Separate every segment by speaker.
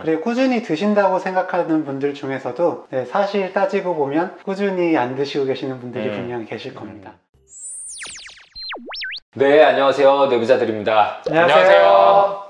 Speaker 1: 그리고 꾸준히 드신다고 생각하는 분들 중에서도 네, 사실 따지고 보면 꾸준히 안 드시고 계시는 분들이 분명히 계실 겁니다.
Speaker 2: 네, 안녕하세요. 내부자들입니다.
Speaker 1: 안녕하세요.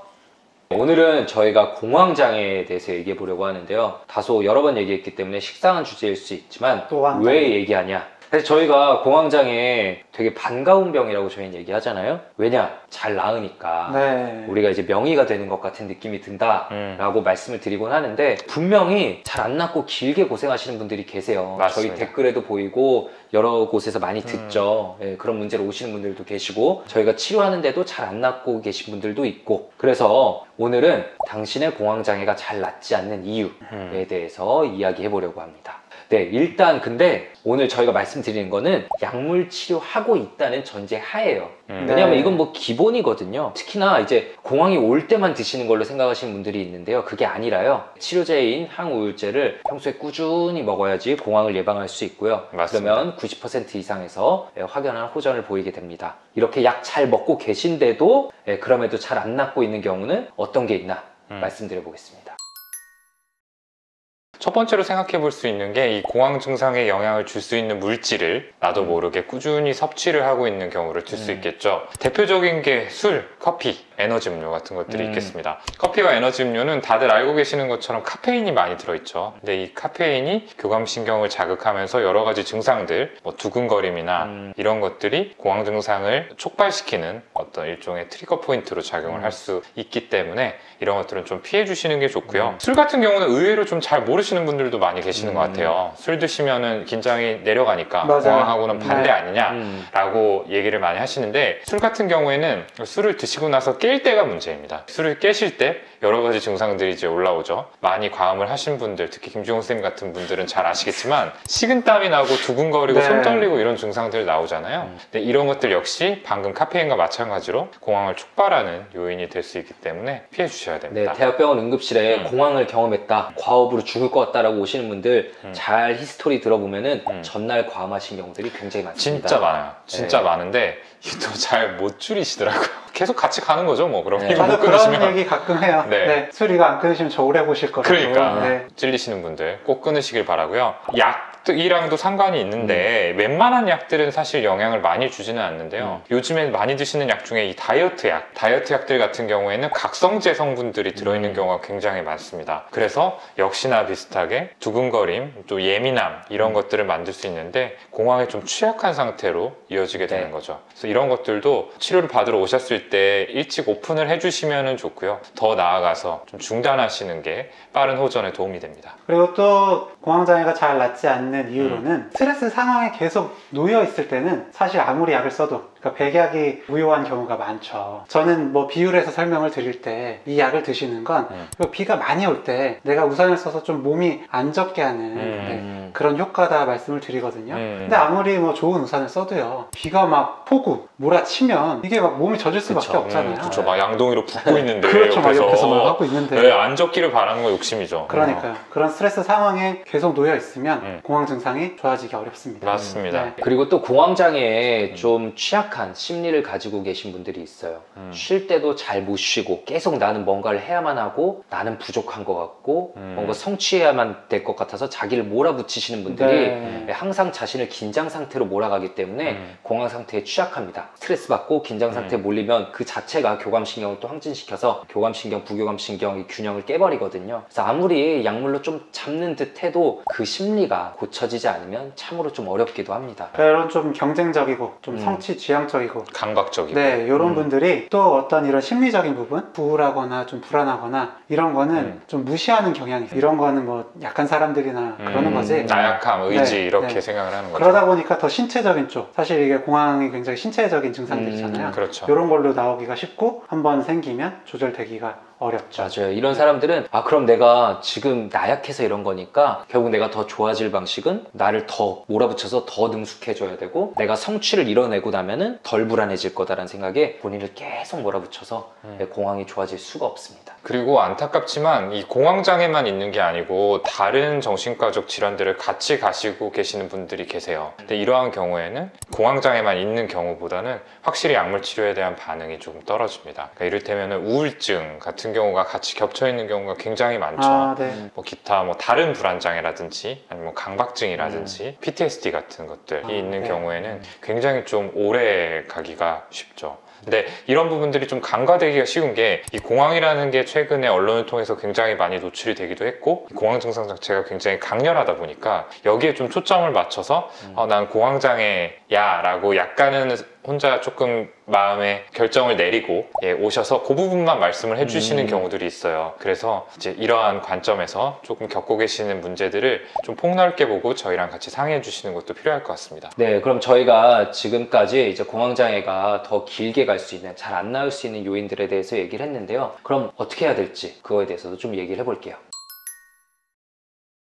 Speaker 2: 오늘은 저희가 공황장애에 대해서 얘기해 보려고 하는데요. 다소 여러 번 얘기했기 때문에 식상한 주제일 수 있지만 왜 얘기하냐? 사실 저희가 공황장애 되게 반가운 병이라고 저희는 얘기하잖아요. 왜냐? 잘 나으니까.
Speaker 1: 네.
Speaker 2: 우리가 이제 명의가 되는 것 같은 느낌이 든다라고 말씀을 드리곤 하는데 분명히 잘 안 낫고 길게 고생하시는 분들이 계세요.
Speaker 3: 맞습니다.
Speaker 2: 저희 댓글에도 보이고 여러 곳에서 많이 듣죠. 예, 그런 문제로 오시는 분들도 계시고 저희가 치료하는데도 잘 안 낫고 계신 분들도 있고 그래서 오늘은 당신의 공황장애가 잘 낫지 않는 이유에 대해서 이야기해 보려고 합니다. 네, 일단 근데 오늘 저희가 말씀드리는 거는 약물 치료하고 있다는 전제 하에요. 왜냐면 이건 뭐 기본이거든요. 특히나 이제 공황이 올 때만 드시는 걸로 생각하시는 분들이 있는데요. 그게 아니라요. 치료제인 항우울제를 평소에 꾸준히 먹어야지 공황을 예방할 수 있고요.
Speaker 3: 맞습니다.
Speaker 2: 그러면 90% 이상에서 확연한 호전을 보이게 됩니다. 이렇게 약 잘 먹고 계신데도 그럼에도 잘 안 낫고 있는 경우는 어떤 게 있나 말씀드려 보겠습니다.
Speaker 3: 첫 번째로 생각해 볼 수 있는 게 이 공황 증상에 영향을 줄 수 있는 물질을 나도 모르게 꾸준히 섭취를 하고 있는 경우를 들 수 있겠죠. 대표적인 게 술, 커피, 에너지 음료 같은 것들이 있겠습니다. 커피와 에너지 음료는 다들 알고 계시는 것처럼 카페인이 많이 들어있죠. 근데 이 카페인이 교감신경을 자극하면서 여러 가지 증상들, 뭐 두근거림이나 이런 것들이 공황 증상을 촉발시키는 어떤 일종의 트리거 포인트로 작용을 할 수 있기 때문에 이런 것들은 좀 피해 주시는 게 좋고요. 술 같은 경우는 의외로 좀 잘 모르시는 분들도 많이 계시는 것 같아요. 술 드시면은 긴장이 내려가니까
Speaker 1: 맞아요.
Speaker 3: 공황하고는 반대 아니냐라고 얘기를 많이 하시는데 술 같은 경우에는 술을 드시고 나서 깰 때가 문제입니다. 술을 깨실 때 여러 가지 증상들이 이제 올라오죠. 많이 과음을 하신 분들, 특히 김주홍 선생님 같은 분들은 잘 아시겠지만 식은땀이 나고 두근거리고 손 떨리고 이런 증상들 나오잖아요. 근데 이런 것들 역시 방금 카페인과 마찬가지로 공황을 촉발하는 요인이 될 수 있기 때문에 피해 주셔야 됩니다.
Speaker 2: 네, 대학병원 응급실에 공황을 경험했다, 과업으로 죽을 것 같다라고 오시는 분들 잘 히스토리 들어보면은 전날 과음하신 경우들이 굉장히 많습니다.
Speaker 3: 진짜 많아요. 진짜 많은데 또 잘 못 줄이시더라고요. 계속 같이 가는 거죠, 뭐. 그럼
Speaker 2: 네.
Speaker 3: 이거 못
Speaker 1: 저도 그런
Speaker 3: 끊으시면.
Speaker 1: 얘기 가끔 해요.
Speaker 3: 네.
Speaker 1: 네. 술 이거 안 끊으시면 저 오래 보실 거라고.
Speaker 3: 그러니까
Speaker 1: 네.
Speaker 3: 찔리시는 분들 꼭 끊으시길 바라고요. 약이랑도 상관이 있는데 웬만한 약들은 사실 영향을 많이 주지는 않는데요. 요즘에 많이 드시는 약 중에 이 다이어트 약들 같은 경우에는 각성제 성분들이 들어있는 경우가 굉장히 많습니다. 그래서 역시나 비슷하게 두근거림, 또 예민함 이런 것들을 만들 수 있는데 공황에 좀 취약한 상태로 이어지게 되는 거죠. 그래서 이런 것들도 치료를 받으러 오셨을 때 일찍 오픈을 해주시면 좋고요. 더 나아가서 좀 중단하시는 게 빠른 호전에 도움이 됩니다.
Speaker 1: 그리고 또 공황장애가 잘 낫지 않는 이유로는 스트레스 상황에 계속 놓여 있을 때는 사실 아무리 약을 써도 그러니까 백약이 무효한 경우가 많죠. 저는 뭐 비유를 해서 설명을 드릴 때 이 약을 드시는 건 비가 많이 올 때 내가 우산을 써서 좀 몸이 안 젖게 하는 네, 그런 효과다 말씀을 드리거든요. 근데 아무리 뭐 좋은 우산을 써도요, 비가 막 폭우 몰아치면 이게 막 몸이 젖을 수밖에 없잖아요.
Speaker 3: 그렇죠. 막 양동이로 붓고 있는데
Speaker 1: 그렇죠. 막 옆에서 막 하고 있는데
Speaker 3: 네, 안 젖기를 바라는 거 욕심이죠.
Speaker 1: 그러니까요. 그런 스트레스 상황에 계속 놓여 있으면 공황 증상이 좋아지기 어렵습니다.
Speaker 3: 맞습니다.
Speaker 1: 네.
Speaker 2: 그리고 또 공황장애에 좀 취약한 심리를 가지고 계신 분들이 있어요. 쉴 때도 잘 못 쉬고 계속 나는 뭔가를 해야만 하고 나는 부족한 것 같고 뭔가 성취해야만 될 것 같아서 자기를 몰아붙이시는 분들이 항상 자신을 긴장 상태로 몰아가기 때문에 공황 상태에 취약합니다. 스트레스 받고 긴장 상태에 몰리면 그 자체가 교감신경을 또 항진시켜서 교감신경, 부교감신경의 균형을 깨버리거든요. 그래서 아무리 약물로 좀 잡는 듯 해도 그 심리가 고쳐지지 않으면 참으로 좀 어렵기도 합니다.
Speaker 1: 이런 좀 경쟁적이고 좀 성취 지향적이고
Speaker 3: 강박적이고
Speaker 1: 네, 이런 분들이 또 어떤 이런 심리적인 부분, 우울하거나 좀 불안하거나 이런 거는 좀 무시하는 경향이 있어요. 이런 거는 뭐 약한 사람들이나 그러는 거지.
Speaker 3: 나약함, 의지
Speaker 1: 네,
Speaker 3: 이렇게
Speaker 1: 네.
Speaker 3: 생각을 하는 거죠.
Speaker 1: 그러다 보니까 더 신체적인 쪽, 사실 이게 공황이 굉장히 신체적인 증상들이잖아요.
Speaker 3: 그렇죠.
Speaker 1: 이런 걸로 나오기가 쉽고 한번 생기면 조절되기가 어렵죠.
Speaker 2: 맞아요. 이런 사람들은 그럼 내가 지금 나약해서 이런 거니까 결국 내가 더 좋아질 방식은 나를 더 몰아붙여서 더 능숙해져야 되고 내가 성취를 이뤄내고 나면은 하면은 덜 불안해질 거다라는 생각에 본인을 계속 몰아붙여서 공황이 좋아질 수가 없습니다.
Speaker 3: 그리고 안타깝지만 이 공황장애만 있는 게 아니고 다른 정신과적 질환들을 같이 가시고 계시는 분들이 계세요. 근데 이러한 경우에는 공황장애만 있는 경우보다는 확실히 약물 치료에 대한 반응이 조금 떨어집니다. 그러니까 이를테면 우울증 같은 경우가 같이 겹쳐 있는 경우가 굉장히 많죠.
Speaker 1: 아, 네.
Speaker 3: 뭐 기타 뭐 다른 불안장애라든지 아니면 강박증이라든지 PTSD 같은 것들이 있는
Speaker 1: 네.
Speaker 3: 경우에는 굉장히 좀 오래 가기가 쉽죠. 근데 이런 부분들이 좀 간과되기가 쉬운 게 이 공황이라는 게 최근에 언론을 통해서 굉장히 많이 노출이 되기도 했고 공황 증상 자체가 굉장히 강렬하다 보니까 여기에 좀 초점을 맞춰서 난 공황장애야 라고 약간은 혼자 조금 마음의 결정을 내리고 오셔서 그 부분만 말씀을 해주시는 경우들이 있어요. 그래서 이제 이러한 관점에서 조금 겪고 계시는 문제들을 좀 폭넓게 보고 저희랑 같이 상의해 주시는 것도 필요할 것 같습니다.
Speaker 2: 네, 그럼 저희가 지금까지 이제 공황장애가 더 길게 갈 수 있는, 잘 안 나을 수 있는 요인들에 대해서 얘기를 했는데요. 그럼 어떻게 해야 될지 그거에 대해서도 좀 얘기를 해볼게요.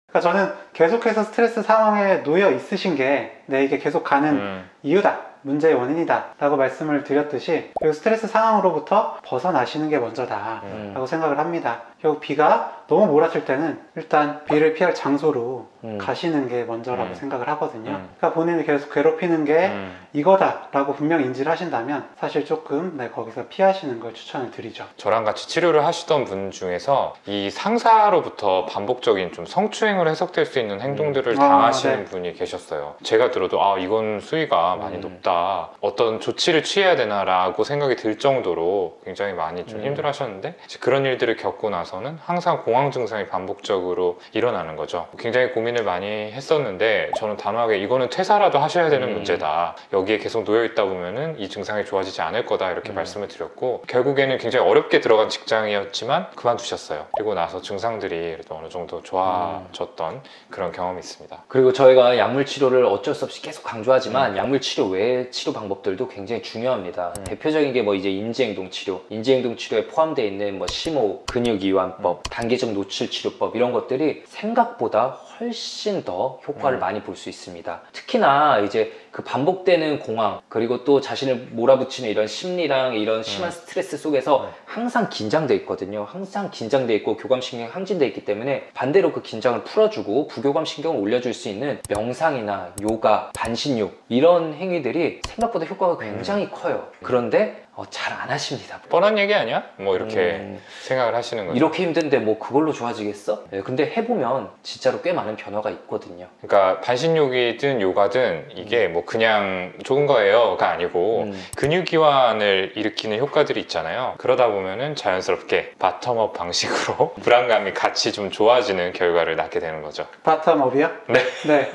Speaker 1: 그러니까 저는 계속해서 스트레스 상황에 놓여 있으신 게 이게 계속 가는 이유다, 문제의 원인이다 라고 말씀을 드렸듯이 결국 스트레스 상황으로부터 벗어나시는 게 먼저다 라고 생각을 합니다. 결국 비가 너무 몰아칠 때는 일단 비를 피할 장소로 가시는 게 먼저라고 생각을 하거든요. 그러니까 본인을 계속 괴롭히는 게 이거다 라고 분명 인지를 하신다면 사실 조금 거기서 피하시는 걸 추천을 드리죠.
Speaker 3: 저랑 같이 치료를 하시던 분 중에서 이 상사로부터 반복적인 좀 성추행으로 해석될 수 있는 행동들을 당하시는 분이 계셨어요. 제가 들어도 이건 수위가 많이 높다, 어떤 조치를 취해야 되나 라고 생각이 들 정도로 굉장히 많이 좀 힘들어 하셨는데 그런 일들을 겪고 나서는 항상 공황 증상이 반복적으로 일어나는 거죠. 굉장히 고민을 많이 했었는데 저는 단호하게 이거는 퇴사라도 하셔야 되는 문제다, 여기에 계속 놓여 있다 보면은 이 증상이 좋아지지 않을 거다 이렇게 말씀을 드렸고 결국에는 굉장히 어렵게 들어간 직장이었지만 그만두셨어요. 그리고 나서 증상들이 그래도 어느 정도 좋아졌던 그런 경험이 있습니다.
Speaker 2: 그리고 저희가 약물 치료를 어쩔 수 없이 계속 강조하지만 약물 치료 외의 치료 방법들도 굉장히 중요합니다. 대표적인 게 뭐 이제 인지행동 치료, 인지행동 치료에 포함되어 있는 뭐 심호흡, 근육이완법, 단계적 노출 치료법 이런 것들이 생각보다 훨씬 더 효과를 많이 볼 수 있습니다. 특히나 이제 그 반복되는 공황, 그리고 또 자신을 몰아붙이는 이런 심리랑 이런 심한 스트레스 속에서 항상 긴장돼 있거든요. 항상 긴장돼 있고 교감신경이 항진돼 있기 때문에 반대로 그 긴장을 풀어주고 부교감신경을 올려줄 수 있는 명상이나 요가, 반신욕 이런 행위들이 생각보다 효과가 굉장히 커요. 그런데 잘 안 하십니다.
Speaker 3: 뻔한 얘기 아니야? 뭐 이렇게 생각을 하시는 거죠.
Speaker 2: 이렇게 힘든데 뭐 그걸로 좋아지겠어? 네, 근데 해보면 진짜로 꽤 많은 변화가 있거든요.
Speaker 3: 그러니까 반신욕이든 요가든 이게 뭐 그냥 좋은 거예요가 아니고 근육이완을 일으키는 효과들이 있잖아요. 그러다 보면은 자연스럽게 바텀업 방식으로 불안감이 같이 좀 좋아지는 결과를 낳게 되는 거죠.
Speaker 1: 바텀업이요?
Speaker 3: 네.
Speaker 1: 네.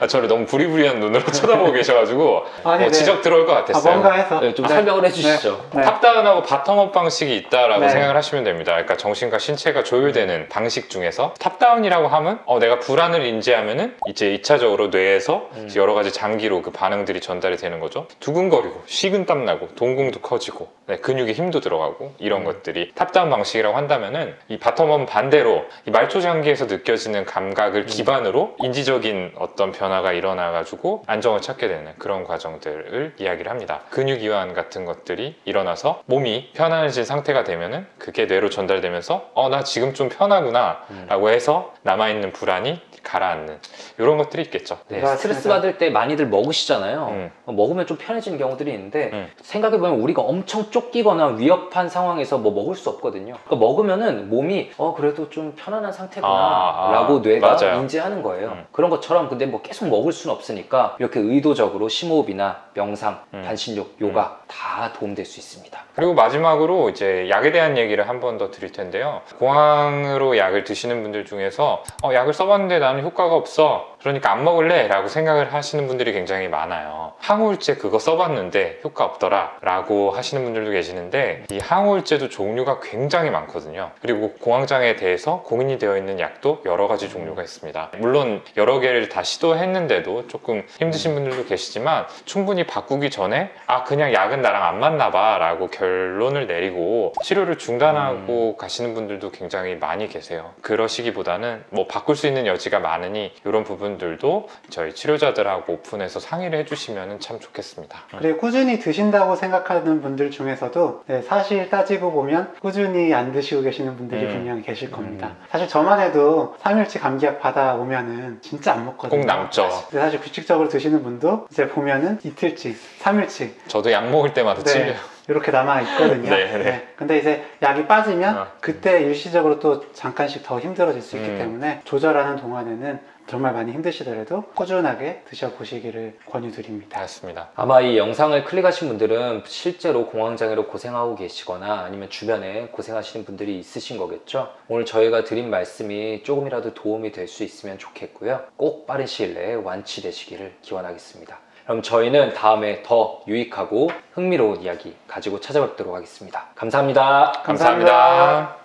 Speaker 3: 저를 너무 부리부리한 눈으로 쳐다보고 계셔가지고
Speaker 1: 아니, 네.
Speaker 3: 지적 들어올 것 같았어요.
Speaker 1: 뭔가 해서
Speaker 2: 네, 좀 설명을 해주시죠.
Speaker 1: 네.
Speaker 3: 탑다운하고 바텀업 방식이 있다라고
Speaker 1: 네.
Speaker 3: 생각을 하시면 됩니다. 그러니까 정신과 신체가 조율되는 방식 중에서 탑다운이라고 하면 내가 불안을 인지하면은 이제 2차적으로 뇌에서 여러 가지 장기로 그 반응들이 전달이 되는 거죠. 두근거리고 식은땀 나고 동공도 커지고 근육에 힘도 들어가고 이런 것들이 탑다운 방식이라고 한다면은 이 바텀업은 반대로 이 말초 장기에서 느껴지는 감각을 기반으로 인지적인 어떤 변화가 일어나가지고 안정을 찾게 되는 그런 과정들을 이야기를 합니다. 근육 이완 같은 것들이 일어나서 몸이 편안해진 상태가 되면은 그게 뇌로 전달되면서 나 지금 좀 편하구나 라고 해서 남아있는 불안이 가라앉는 이런 것들이 있겠죠.
Speaker 2: 네, 스트레스 받을 때 많이들 먹으시잖아요. 먹으면 좀 편해지는 경우들이 있는데 생각해보면 우리가 엄청 쫓기거나 위협한 상황에서 뭐 먹을 수 없거든요. 그러니까 먹으면은 몸이 그래도 좀 편안한 상태구나 라고 뇌가
Speaker 3: 맞아요.
Speaker 2: 인지하는 거예요. 그런 것처럼 근데 뭐 계속 먹을 수는 없으니까 이렇게 의도적으로 심호흡이나 명상, 반신욕, 요가 다 도움될 수 있습니다.
Speaker 3: 그리고 마지막으로 이제 약에 대한 얘기를 한 번 더 드릴 텐데요. 공황으로 약을 드시는 분들 중에서 약을 써봤는데 나는 효과가 없어, 그러니까 안 먹을래 라고 생각을 하시는 분들이 굉장히 많아요. 항우울제 그거 써봤는데 효과 없더라 라고 하시는 분들도 계시는데 이 항우울제도 종류가 굉장히 많거든요. 그리고 공황장애에 대해서 공인이 되어 있는 약도 여러 가지 종류가 있습니다. 물론 여러 개를 다 시도했는데도 조금 힘드신 분들도 계시지만 충분히 바꾸기 전에 그냥 약은 나랑 안 맞나 봐 라고 결론을 내리고 치료를 중단하고 가시는 분들도 굉장히 많이 계세요. 그러시기보다는 뭐 바꿀 수 있는 여지가 많으니 이런 부분들도 저희 치료자들하고 오픈해서 상의를 해주시면 참 좋겠습니다.
Speaker 1: 그리고 꾸준히 드신다고 생각하는 분들 중에서도 네, 사실 따지고 보면 꾸준히 안 드시고 계시는 분들이 분명히 계실 겁니다. 사실 저만 해도 3일치 감기약 받아오면은 진짜 안 먹거든요.
Speaker 3: 꼭 남죠.
Speaker 1: 근데 사실 규칙적으로 드시는 분도 이제 보면은 이틀치, 3일치
Speaker 3: 저도 약 먹을 때마다 찔려요.
Speaker 1: 이렇게 남아 있거든요.
Speaker 3: 네, 네.
Speaker 1: 근데 이제 약이 빠지면
Speaker 3: 어.
Speaker 1: 그때 일시적으로 또 잠깐씩 더 힘들어질 수 있기 때문에 조절하는 동안에는 정말 많이 힘드시더라도 꾸준하게 드셔보시기를 권유드립니다.
Speaker 3: 맞습니다.
Speaker 2: 아마 이 영상을 클릭하신 분들은 실제로 공황장애로 고생하고 계시거나 아니면 주변에 고생하시는 분들이 있으신 거겠죠. 오늘 저희가 드린 말씀이 조금이라도 도움이 될 수 있으면 좋겠고요. 꼭 빠른 시일 내에 완치되시기를 기원하겠습니다. 그럼 저희는 다음에 더 유익하고 흥미로운 이야기 가지고 찾아뵙도록 하겠습니다. 감사합니다.
Speaker 3: 감사합니다.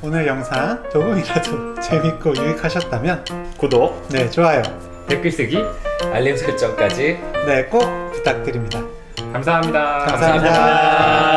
Speaker 1: 오늘 영상 조금이라도 재밌고 유익하셨다면
Speaker 4: 구독,
Speaker 1: 네, 좋아요.
Speaker 4: 댓글 쓰기,
Speaker 2: 알림 설정까지
Speaker 1: 네, 꼭 부탁드립니다.
Speaker 4: 감사합니다.
Speaker 1: 감사합니다.